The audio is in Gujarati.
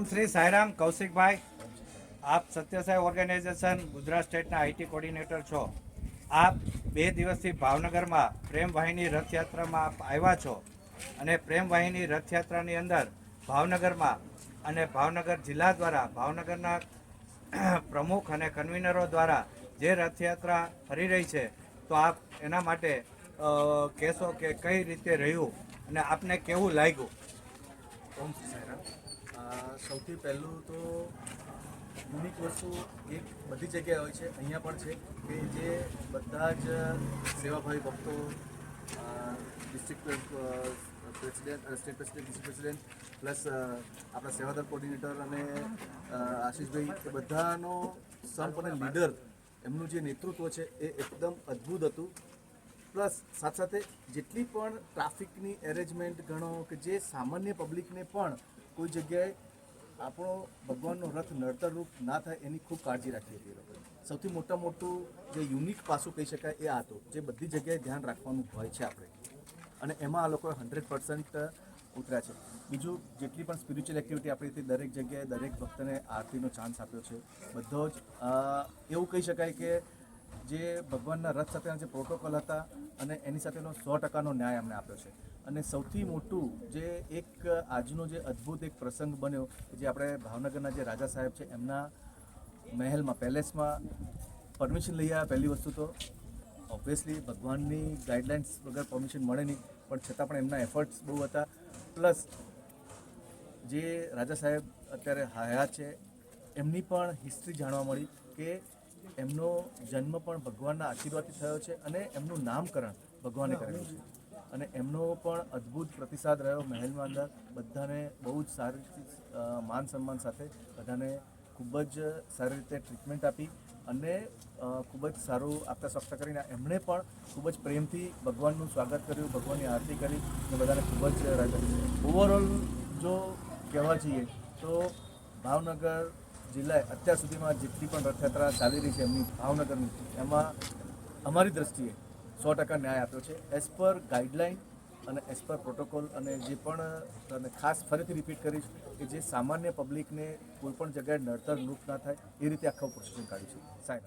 ઓમ શ્રી સાઈરામ કૌશિકભાઈ, આપ સત્યસાઈ ઓર્ગેનાઇઝેશન ગુજરાત સ્ટેટના આઈટી કોર્ડિનેટર છો. આપ 2 દિવસથી ભાવનગરમાં પ્રેમ વાહિની રથયાત્રામાં આપ આવ્યા છો અને પ્રેમ વાહિની રથયાત્રાની અંદર ભાવનગરમાં અને ભાવનગર જિલ્લા દ્વારા ભાવનગરના પ્રમુખ અને કન્વીનરો દ્વારા જે રથયાત્રા ફરી રહી છે, તો આપ એના માટે કહેશો કે કઈ રીતે રહ્યું અને આપને કેવું લાગ્યું? ઓમ શ્રી સાઈરામ. સૌથી પહેલું તો યુનિક વસ્તુ એક બધી જગ્યાએ હોય છે, અહીંયા પણ છે કે જે બધા જ સેવાભાવી ભક્તો, district president, state president, district president plus આપણા સેવાદળ કોર્ડિનેટર અને આશીષભાઈ, એ બધાનો સંપ અને લીડર, એમનું જે નેતૃત્વ છે એ એકદમ અદ્ભુત હતું. પ્લસ સાથે સાથે જેટલી પણ ટ્રાફિકની એરેન્જમેન્ટ ગણો કે જે સામાન્ય પબ્લિકને પણ કોઈ જગ્યાએ આપણો ભગવાનનો રથ નડતરરૂપ ના થાય એની ખૂબ કાળજી રાખી હતી એ લોકોએ. સૌથી મોટું જે યુનિક પાસું કહી શકાય એ આ હતું, જે બધી જગ્યાએ ધ્યાન રાખવાનું હોય છે આપણે, અને એમાં આ લોકોએ 100% ઉતર્યા છે. બીજું, જેટલી પણ સ્પિરિચ્યુઅલ એક્ટિવિટી આપણી હતી, દરેક જગ્યાએ દરેક ભક્તને આરતીનો ચાન્સ આપ્યો છે. બધો જ એવું કહી શકાય કે જે ભગવાનના રથ સાથેના જે પ્રોટોકોલ હતા અને એની સાથેનો 100% ન્યાય અમને આપ્યો છે. અને સૌથી મોટું જે એક આજનો જે અદ્ભુત એક પ્રસંગ બન્યો, જે આપણે ભાવનગરના જે રાજા સાહેબ છે એમના મહેલમાં, પેલેસમાં પરમિશન લઈ આવ્યા. પહેલી વસ્તુ તો ઓબ્વિયસલી ભગવાનની ગાઈડલાઇન્સ વગર પરમિશન મળે નહીં, પણ છતાં પણ એમના એફર્ટ્સ બહુ હતા. પ્લસ જે રાજા સાહેબ અત્યારે હયાત છે એમની પણ હિસ્ટ્રી જાણવા મળી કે એમનો જન્મ પણ ભગવાનના આશીર્વાદથી થયો છે અને એમનું નામકરણ ભગવાને કરેલું છે. અને એમનો પણ અદ્ભુત પ્રતિસાદ રહ્યો મહેલમાં અંદર. બધાને બહુ જ સારી માન સન્માન સાથે બધાને ખૂબ જ સારી રીતે ટ્રીટમેન્ટ આપી અને ખૂબ જ સારું આપતા સ્વાગત કરીને એમણે પણ ખૂબ જ પ્રેમથી ભગવાનનું સ્વાગત કર્યું, ભગવાનની આરતી કરી અને બધાને ખૂબ જ ઓવરઓલ જો કહેવા જઈએ તો ભાવનગર જિલ્લાએ અત્યાર સુધીમાં જેટલી પણ રથયાત્રા ચાલી રહી છે એમની ભાવનગરની, એમાં અમારી દ્રષ્ટિએ 100% ન્યાય આપ્યો છે, એઝ પર ગાઈડલાઇન અને એઝ પર પ્રોટોકોલ. અને જે પણ ખાસ ફરીથી રિપીટ કરીશ કે જે સામાન્ય પબ્લિકને કોઈ પણ જગ્યાએ નડતર લૂપ ના થાય એ રીતે આખું પ્રોસેસિંગ કાઢ્યું છે. સાહેબ